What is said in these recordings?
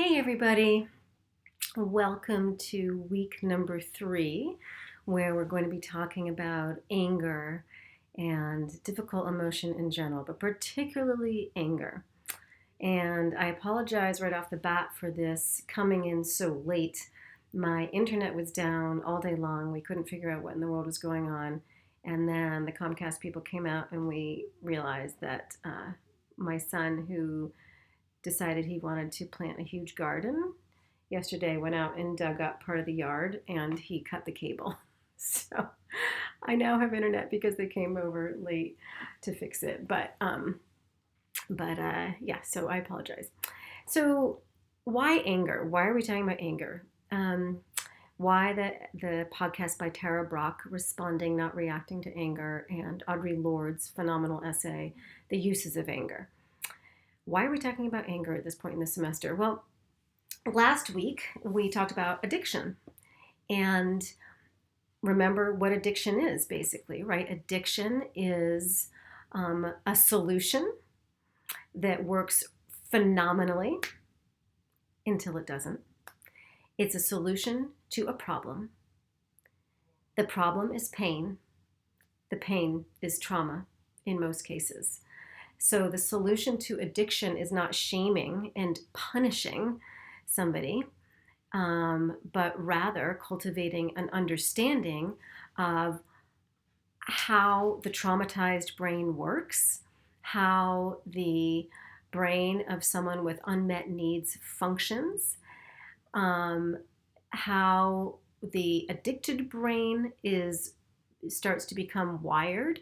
Hey everybody, welcome to week number 3, where we're going to be talking about anger and difficult emotion in general, but particularly anger. And I apologize right off the bat for this coming in so late. My internet was down all day long. We couldn't figure out what in the world was going on. And then the Comcast people came out and we realized that my son, who decided he wanted to plant a huge garden, yesterday went out and dug up part of the yard and he cut the cable. So I now have internet because they came over late to fix it. Yeah, so I apologize. So why anger? Why are we talking about anger? Why the podcast by Tara Brach, Responding, Not Reacting to Anger, and Audre Lorde's phenomenal essay, The Uses of Anger. Why are we talking about anger at this point in the semester? Well, last week we talked about addiction. And remember what addiction is, basically, right? Addiction is a solution that works phenomenally until it doesn't. It's a solution to a problem. The problem is pain. The pain is trauma in most cases. So the solution to addiction is not shaming and punishing somebody, but rather cultivating an understanding of how the traumatized brain works, how the brain of someone with unmet needs functions, how the addicted brain starts to become wired,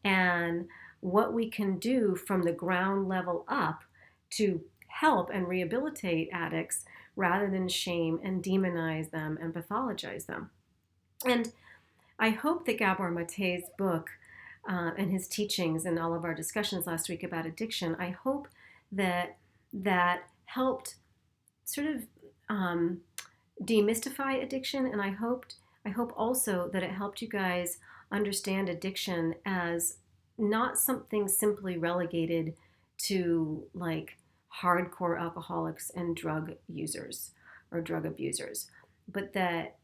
and what we can do from the ground level up to help and rehabilitate addicts rather than shame and demonize them and pathologize them. And I hope that Gabor Mate's book and his teachings and all of our discussions last week about addiction, I hope that helped sort of demystify addiction, and I hope also that it helped you guys understand addiction as not something simply relegated to like hardcore alcoholics and drug users or drug abusers, but that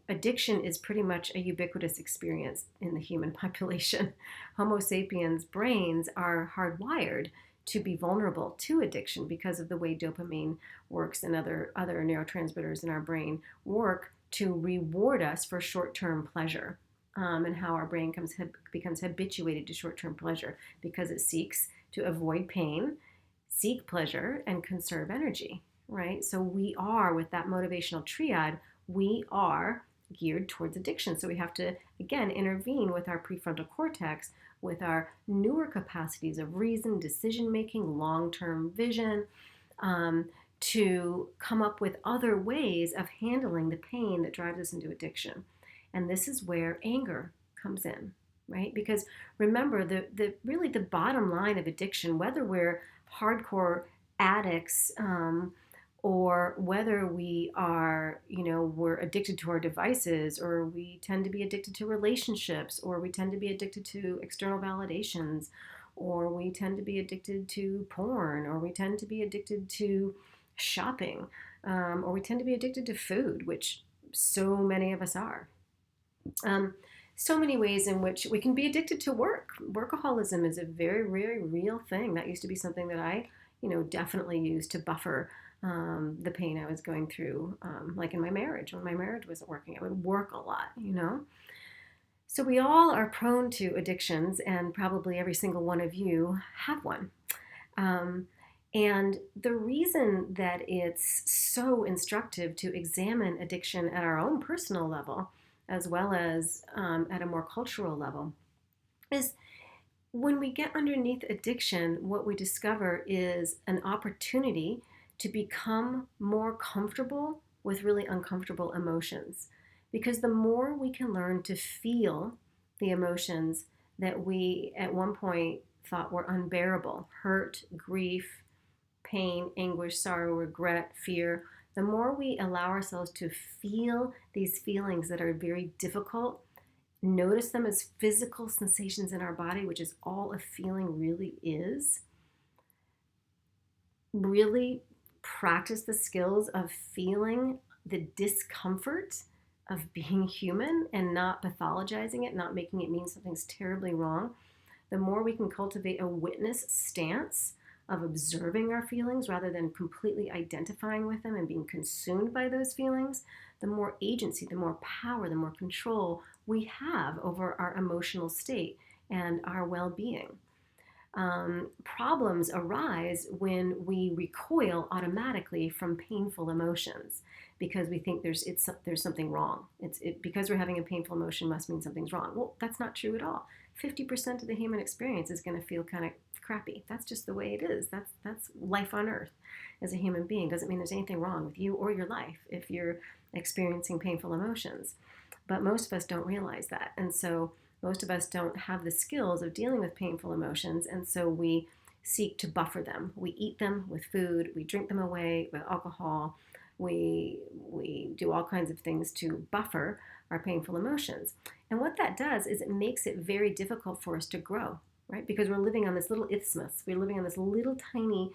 addiction is pretty much a ubiquitous experience in the human population. Homo sapiens brains are hardwired to be vulnerable to addiction because of the way dopamine works and other neurotransmitters in our brain work to reward us for short-term pleasure. And how our brain becomes habituated to short-term pleasure because it seeks to avoid pain, seek pleasure, and conserve energy, right? So we are, with that motivational triad, we are geared towards addiction. So we have to, again, intervene with our prefrontal cortex, with our newer capacities of reason, decision-making, long-term vision, to come up with other ways of handling the pain that drives us into addiction. And this is where anger comes in, right? Because remember, really the bottom line of addiction, whether we're hardcore addicts or whether we are, we're addicted to our devices, or we tend to be addicted to relationships, or we tend to be addicted to external validations, or we tend to be addicted to porn, or we tend to be addicted to shopping, or we tend to be addicted to food, which so many of us are. So many ways in which we can be addicted to work. Workaholism is a very, very real thing. That used to be something that I, definitely used to buffer the pain I was going through, like in my marriage. When my marriage wasn't working, I would work a lot, So we all are prone to addictions, and probably every single one of you have one. And the reason that it's so instructive to examine addiction at our own personal level, as well as at a more cultural level, is when we get underneath addiction, what we discover is an opportunity to become more comfortable with really uncomfortable emotions. Because the more we can learn to feel the emotions that we at one point thought were unbearable, hurt, grief, pain, anguish, sorrow, regret, fear, the more we allow ourselves to feel these feelings that are very difficult, notice them as physical sensations in our body, which is all a feeling really is, really practice the skills of feeling the discomfort of being human and not pathologizing it, not making it mean something's terribly wrong, the more we can cultivate a witness stance of observing our feelings rather than completely identifying with them and being consumed by those feelings, the more agency, the more power, the more control we have over our emotional state and our well-being. Problems arise when we recoil automatically from painful emotions because we think there's something wrong. Because we're having a painful emotion must mean something's wrong. Well, that's not true at all. 50% of the human experience is going to feel kind of crappy. That's just the way it is. That's life on earth as a human being. Doesn't mean there's anything wrong with you or your life if you're experiencing painful emotions. But most of us don't realize that. And so most of us don't have the skills of dealing with painful emotions, and so we seek to buffer them. We eat them with food, we drink them away with alcohol, we do all kinds of things to buffer our painful emotions. And what that does is it makes it very difficult for us to grow, right? Because we're living on this little isthmus, we're living on this little tiny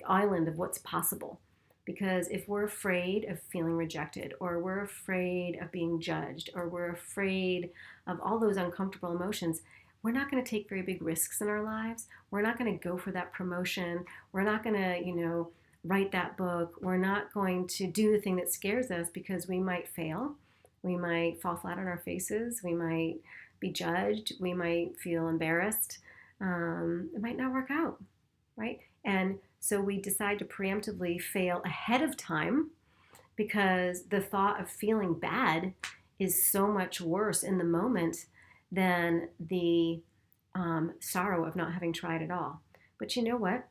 island of what's possible. Because if we're afraid of feeling rejected, or we're afraid of being judged, or we're afraid of all those uncomfortable emotions, we're not going to take very big risks in our lives. We're not going to go for that promotion. We're not going to, write that book. We're not going to do the thing that scares us because we might fail. We might fall flat on our faces. We might be judged. We might feel embarrassed. It might not work out, right? And so we decide to preemptively fail ahead of time because the thought of feeling bad is so much worse in the moment than the sorrow of not having tried at all. But you know what?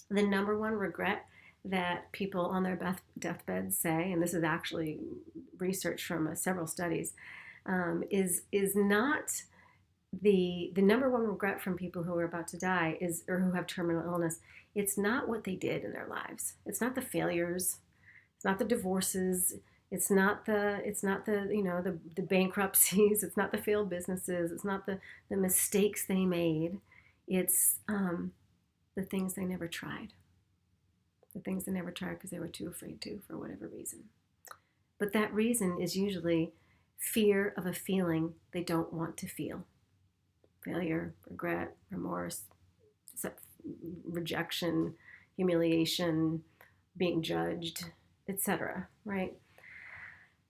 The number one regret that people on their deathbeds say, and this is actually research from several studies, is not the number one regret from people who are about to die or who have terminal illness. It's not what they did in their lives. It's not the failures. It's not the divorces. It's not the the bankruptcies. It's not the failed businesses. It's not the mistakes they made. It's the things they never tried. The things they never tried because they were too afraid to, for whatever reason. But that reason is usually fear of a feeling they don't want to feel. Failure, regret, remorse, rejection, humiliation, being judged, etc., right?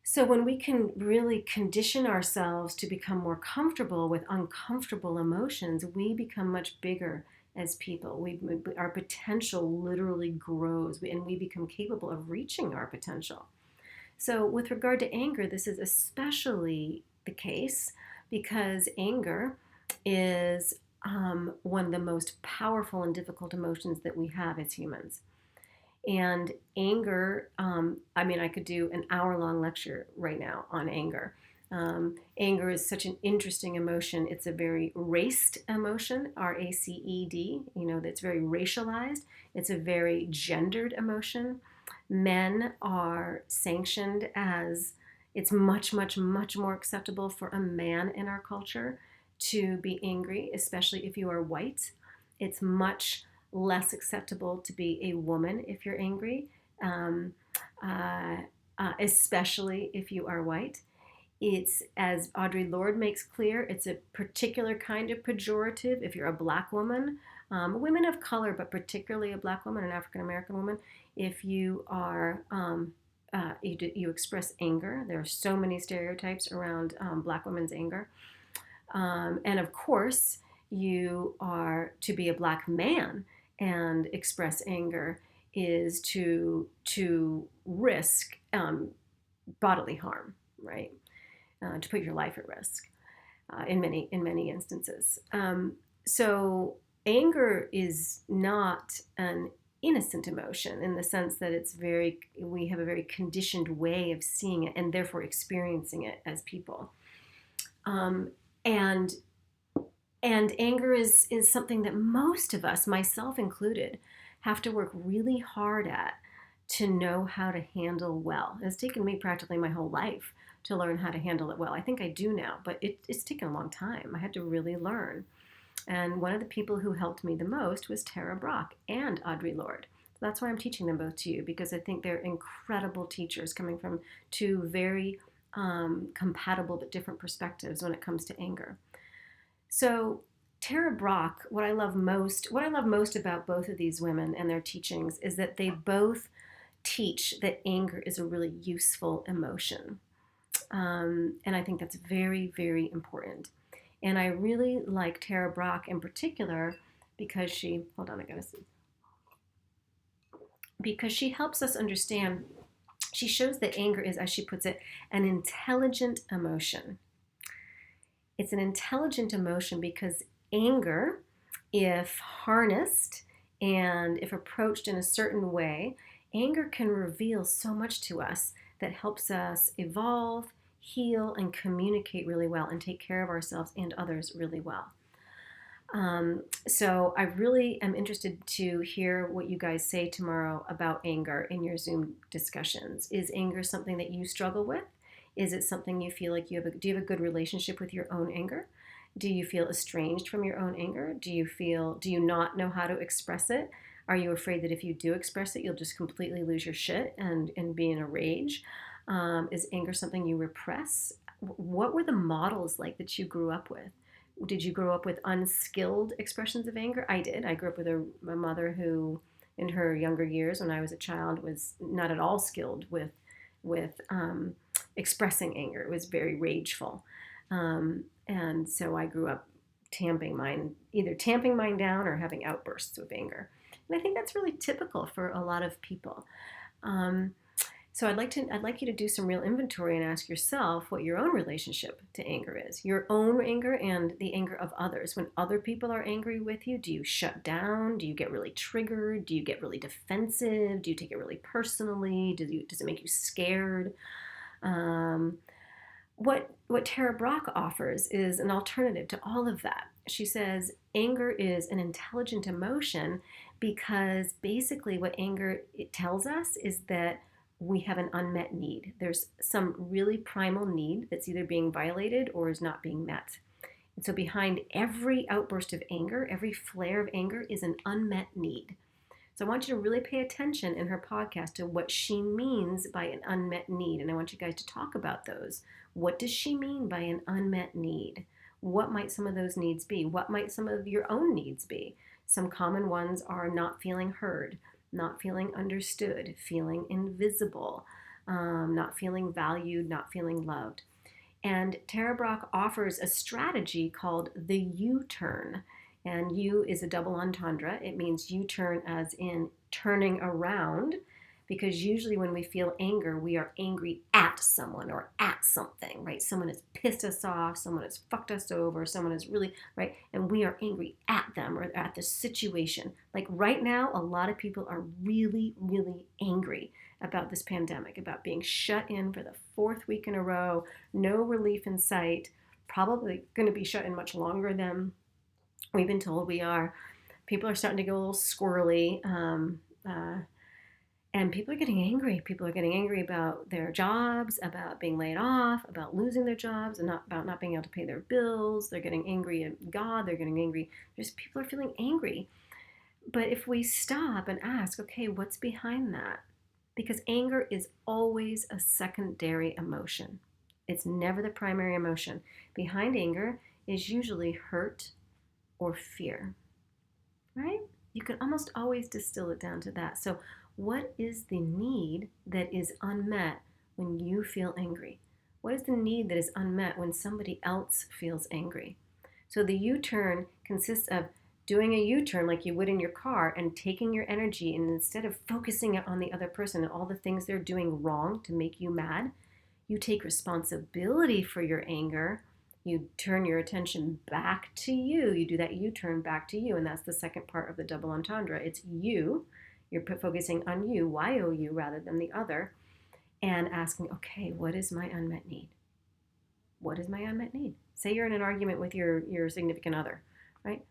So when we can really condition ourselves to become more comfortable with uncomfortable emotions, we become much bigger as people. Our potential literally grows, and we become capable of reaching our potential. So with regard to anger, this is especially the case because anger is one of the most powerful and difficult emotions that we have as humans. And anger, I could do an hour-long lecture right now on anger. Anger is such an interesting emotion. It's a very raced emotion, R-A-C-E-D, that's very racialized. It's a very gendered emotion. Men are sanctioned as, it's much, much, much more acceptable for a man in our culture to be angry, especially if you are white. It's much less acceptable to be a woman if you're angry, especially if you are white. It's, as Audre Lorde makes clear, it's a particular kind of pejorative if you're a black woman, women of color, but particularly a black woman, an African-American woman. If you are, you express anger. There are so many stereotypes around black women's anger. And of course, you are to be a black man and express anger is to risk bodily harm, right? To put your life at risk in many instances. So anger is not an innocent emotion in the sense that we have a very conditioned way of seeing it and therefore experiencing it as people. And anger is something that most of us, myself included, have to work really hard at to know how to handle well. It's taken me practically my whole life to learn how to handle it well. I think I do now, but it's taken a long time. I had to really learn. And one of the people who helped me the most was Brach and Audre Lorde. That's why I'm teaching them both to you, because I think they're incredible teachers coming from two very compatible but different perspectives when it comes to anger. So Tara Brach, what I love most about both of these women and their teachings is that they both teach that anger is a really useful emotion. And I think that's very, very important. And I really like Tara Brach in particular because because she helps us understand, she shows that anger is, as she puts it, an intelligent emotion. It's an intelligent emotion because anger, if harnessed and if approached in a certain way, anger can reveal so much to us that helps us evolve, heal, and communicate really well and take care of ourselves and others really well. So I really am interested to hear what you guys say tomorrow about anger in your Zoom discussions. Is anger something that you struggle with? Is it something you feel like do you have a good relationship with your own anger? Do you feel estranged from your own anger? Do you not know how to express it? Are you afraid that if you do express it, you'll just completely lose your shit and be in a rage? Is anger something you repress? What were the models like that you grew up with? Did you grow up with unskilled expressions of anger? I did. I grew up with a mother who, in her younger years, when I was a child, was not at all skilled with expressing anger. It was very rageful, and so I grew up either tamping mine down or having outbursts of anger. And I think that's really typical for a lot of people. So I'd like you to do some real inventory and ask yourself what your own relationship to anger is. Your own anger and the anger of others. When other people are angry with you, do you shut down? Do you get really triggered? Do you get really defensive? Do you take it really personally? Does it make you scared? What Tara Brach offers is an alternative to all of that. She says anger is an intelligent emotion because basically what anger it tells us is that we have an unmet need. There's some really primal need that's either being violated or is not being met. And so behind every outburst of anger, every flare of anger is an unmet need. So I want you to really pay attention in her podcast to what she means by an unmet need. And I want you guys to talk about those. What does she mean by an unmet need? What might some of those needs be? What might some of your own needs be? Some common ones are not feeling heard, not feeling understood, feeling invisible, not feeling valued, not feeling loved. And Tara Brach offers a strategy called the U-turn. And U is a double entendre. It means U-turn as in turning around, because usually when we feel anger, we are angry at someone or at something, right? Someone has pissed us off, someone has fucked us over, someone is really, right? And we are angry at them or at the situation. Like right now, a lot of people are really, really angry about this pandemic, about being shut in for the fourth week in a row, no relief in sight, probably going to be shut in much longer than we've been told we are. People are starting to go a little squirrely. And people are getting angry. People are getting angry about their jobs, about being laid off, about losing their jobs, and about not being able to pay their bills. They're getting angry at God. They're getting angry. People are feeling angry. But if we stop and ask, okay, what's behind that? Because anger is always a secondary emotion. It's never the primary emotion. Behind anger is usually hurt or fear, right? You can almost always distill it down to that. So what is the need that is unmet when you feel angry? What is the need that is unmet when somebody else feels angry? So the U-turn consists of doing a U-turn like you would in your car and taking your energy, and instead of focusing it on the other person and all the things they're doing wrong to make you mad, you take responsibility for your anger. You turn your attention back to you. You do that U-turn back to you, and that's the second part of the double entendre. It's you. You're focusing on you, Y-O-U, rather than the other, and asking, okay, what is my unmet need? What is my unmet need? Say you're in an argument with your significant other, right?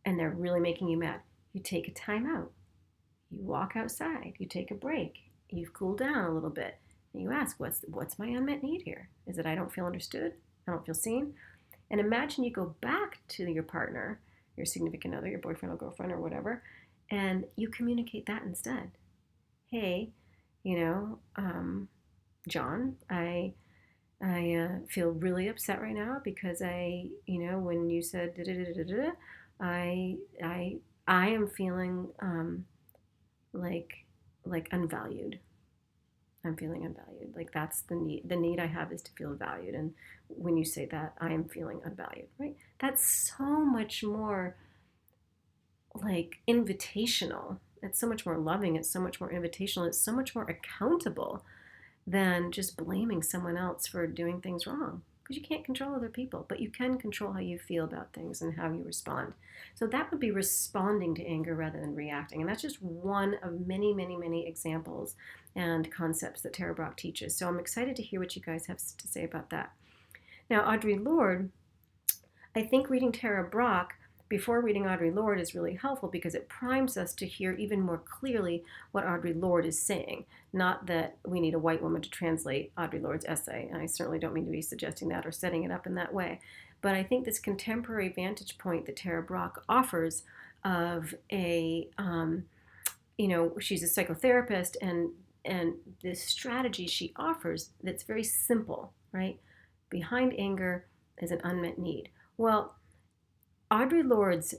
And they're really making you mad. You take a time out. You walk outside. You take a break. You cool down a little bit. And you ask, what's my unmet need here? Is it I don't feel understood? I don't feel seen? And imagine you go back to your partner, your significant other, your boyfriend or girlfriend or whatever, And you communicate that instead. Hey, you know, John, I feel really upset right now because when you said da da da da da, I I I am feeling like unvalued. I'm feeling unvalued. Like that's the need. The need I have is to feel valued. And when you say that, I am feeling unvalued, right? That's so much more like invitational. It's so much more loving. It's so much more invitational. It's so much more accountable than just blaming someone else for doing things wrong. Because you can't control other people, but you can control how you feel about things and how you respond. So that would be responding to anger rather than reacting. And that's just one of many, many, many examples and concepts that Tara Brach teaches. So I'm excited to hear what you guys have to say about that. Now, Audre Lorde, I think reading Tara Brach before reading Audre Lorde is really helpful because it primes us to hear even more clearly what Audre Lorde is saying. Not that we need a white woman to translate Audre Lorde's essay, and I certainly don't mean to be suggesting that or setting it up in that way. But I think this contemporary vantage point that Tara Brach offers of she's a psychotherapist, and this strategy she offers that's very simple, right? Behind anger is an unmet need. Well, Audre Lorde's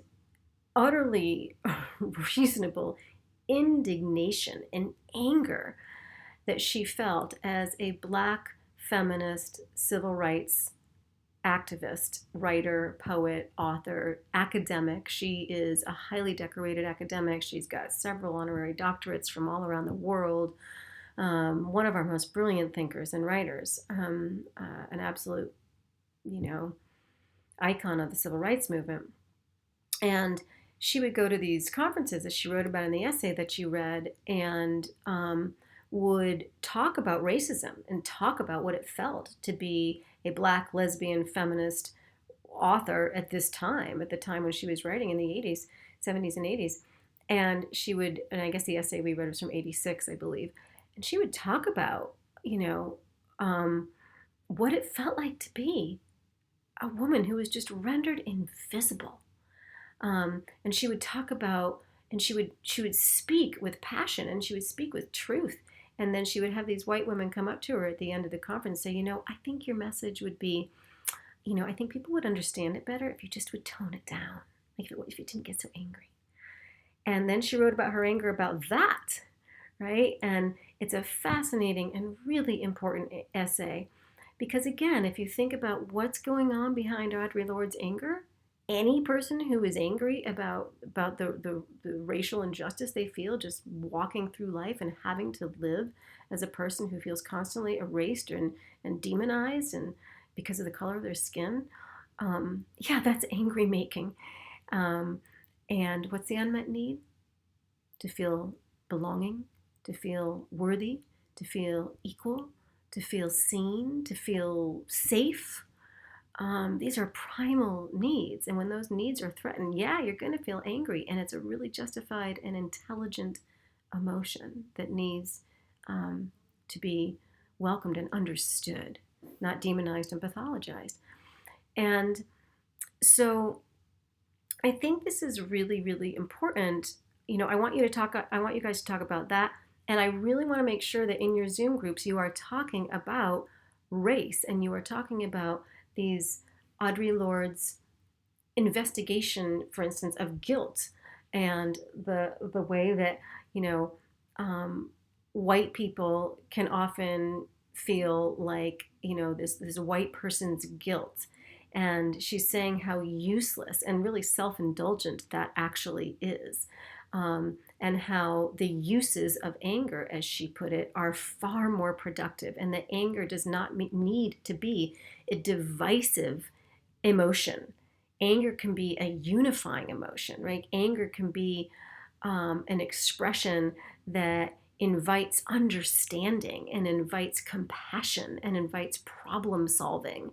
utterly reasonable indignation and anger that she felt as a Black feminist civil rights activist, writer, poet, author, academic. She is a highly decorated academic. She's got several honorary doctorates from all around the world. One of our most brilliant thinkers and writers, an absolute, icon of the civil rights movement. And she would go to these conferences, as she wrote about in the essay that you read, and would talk about racism and talk about what it felt to be a Black lesbian feminist author at the time when she was writing in the 80s, 70s and 80s. And she would, and I guess the essay we read was from 86, I believe. And she would talk about, what it felt like to be a woman who was just rendered invisible. And she would talk about, and she would speak with passion, and she would speak with truth. And then she would have these white women come up to her at the end of the conference and say, I think your message would be, I think people would understand it better if you just would tone it down, like if you didn't get so angry. And then she wrote about her anger about that, right? And it's a fascinating and really important essay because, again, if you think about what's going on behind Audre Lorde's anger, any person who is angry about the racial injustice they feel just walking through life and having to live as a person who feels constantly erased and demonized and because of the color of their skin, that's angry making. And what's the unmet need? To feel belonging, to feel worthy, to feel equal, to feel seen, to feel safe. These are primal needs. And when those needs are threatened, you're going to feel angry. And it's a really justified and intelligent emotion that needs to be welcomed and understood, not demonized and pathologized. And so I think this is really, really important. I want you guys to talk about that. And I really want to make sure that in your Zoom groups, you are talking about race and you are talking about these Audre Lorde's investigation, for instance, of guilt and the way that, white people can often feel like, this white person's guilt. And she's saying how useless and really self-indulgent that actually is. And how the uses of anger, as she put it, are far more productive, and that anger does not need to be a divisive emotion. Anger can be a unifying emotion, right? Anger can be an expression that invites understanding and invites compassion and invites problem solving.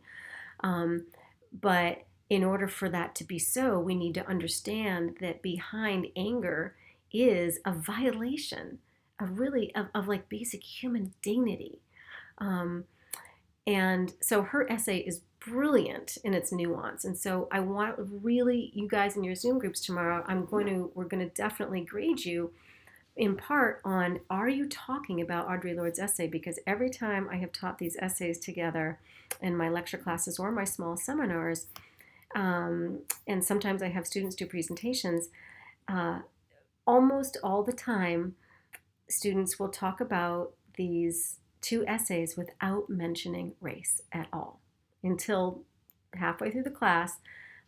But in order for that to be so, we need to understand that behind anger is a violation of basic human dignity. And so her essay is brilliant in its nuance. And so I want really you guys in your Zoom groups tomorrow, we're going to definitely grade you in part on, are you talking about Audre Lorde's essay? Because every time I have taught these essays together in my lecture classes or my small seminars, and sometimes I have students do presentations, almost all the time, students will talk about these two essays without mentioning race at all. Until halfway through the class,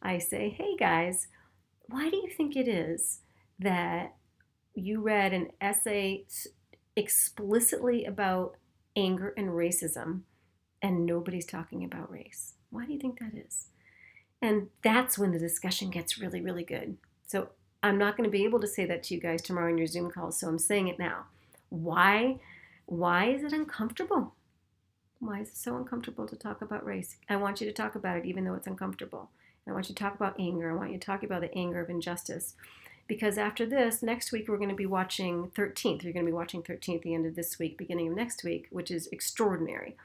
I say, hey guys, why do you think it is that you read an essay explicitly about anger and racism and nobody's talking about race? Why do you think that is? And that's when the discussion gets really, really good. So I'm not going to be able to say that to you guys tomorrow in your Zoom calls, so I'm saying it now. Why is it uncomfortable? Why is it so uncomfortable to talk about race? I want you to talk about it even though it's uncomfortable. I want you to talk about anger. I want you to talk about the anger of injustice. Because after this, next week we're going to be watching 13th. You're going to be watching 13th the end of this week, beginning of next week, which is extraordinary.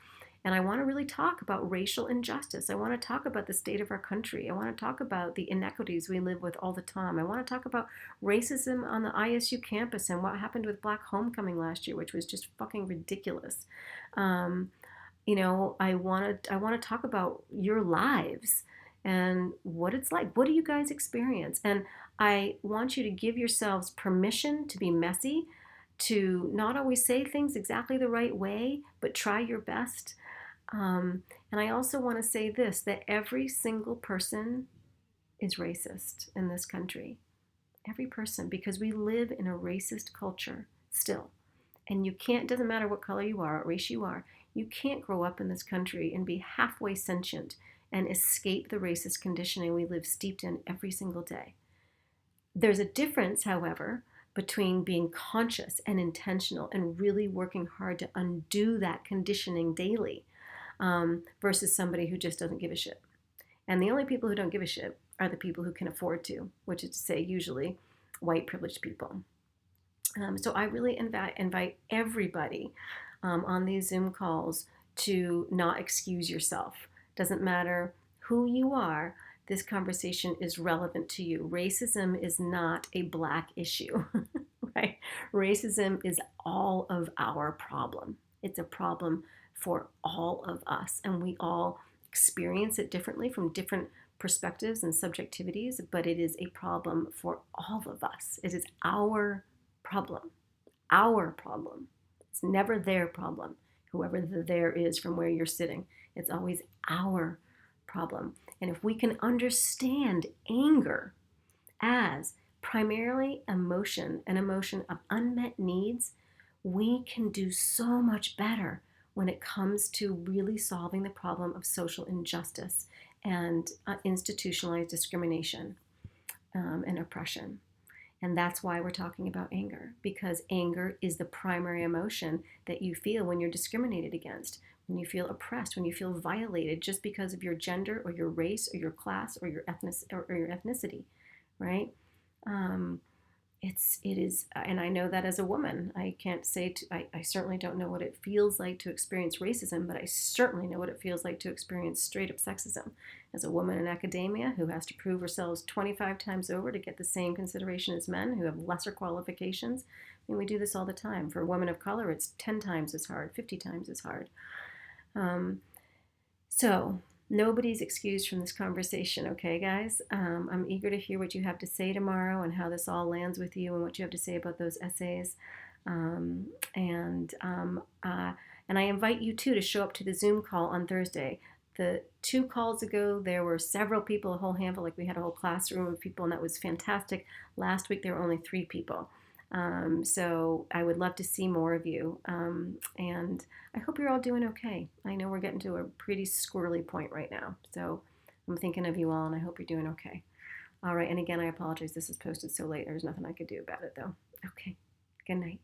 And I want to really talk about racial injustice. I want to talk about the state of our country. I want to talk about the inequities we live with all the time. I want to talk about racism on the ISU campus and what happened with Black Homecoming last year, which was just fucking ridiculous. I want to talk about your lives and what it's like. What do you guys experience? And I want you to give yourselves permission to be messy, to not always say things exactly the right way, but try your best. And I also want to say this, that every single person is racist in this country. Every person, because we live in a racist culture still. And you can't, doesn't matter what color you are, what race you are, you can't grow up in this country and be halfway sentient and escape the racist conditioning we live steeped in every single day. There's a difference, however, between being conscious and intentional and really working hard to undo that conditioning daily versus somebody who just doesn't give a shit. And the only people who don't give a shit are the people who can afford to, which is to say usually white privileged people. So I really invite everybody on these Zoom calls to not excuse yourself. Doesn't matter who you are, this conversation is relevant to you. Racism is not a Black issue, right? Racism is all of our problem. It's a problem for all of us, and we all experience it differently from different perspectives and subjectivities, but it is a problem for all of us. It is our problem. Our problem. It's never their problem, whoever the there is from where you're sitting. It's always our problem. And if we can understand anger as primarily an emotion of unmet needs, we can do so much better when it comes to really solving the problem of social injustice and institutionalized discrimination and oppression. And that's why we're talking about anger, because anger is the primary emotion that you feel when you're discriminated against, when you feel oppressed, when you feel violated just because of your gender or your race or your class or your ethnicity, right? It is, and I know that as a woman, I can't say, I certainly don't know what it feels like to experience racism, but I certainly know what it feels like to experience straight up sexism. As a woman in academia who has to prove herself 25 times over to get the same consideration as men who have lesser qualifications, I mean, we do this all the time. For women of color, it's 10 times as hard, 50 times as hard. So nobody's excused from this conversation, okay, guys? I'm eager to hear what you have to say tomorrow and how this all lands with you and what you have to say about those essays. And I invite you, too, to show up to the Zoom call on Thursday. The 2 calls ago, there were several people, a whole handful, like we had a whole classroom of people, and that was fantastic. Last week, there were only 3 people. So I would love to see more of you. And I hope you're all doing okay. I know we're getting to a pretty squirrely point right now. So I'm thinking of you all, and I hope you're doing okay. All right. And again, I apologize. This is posted so late. There's nothing I could do about it, though. Okay. Good night.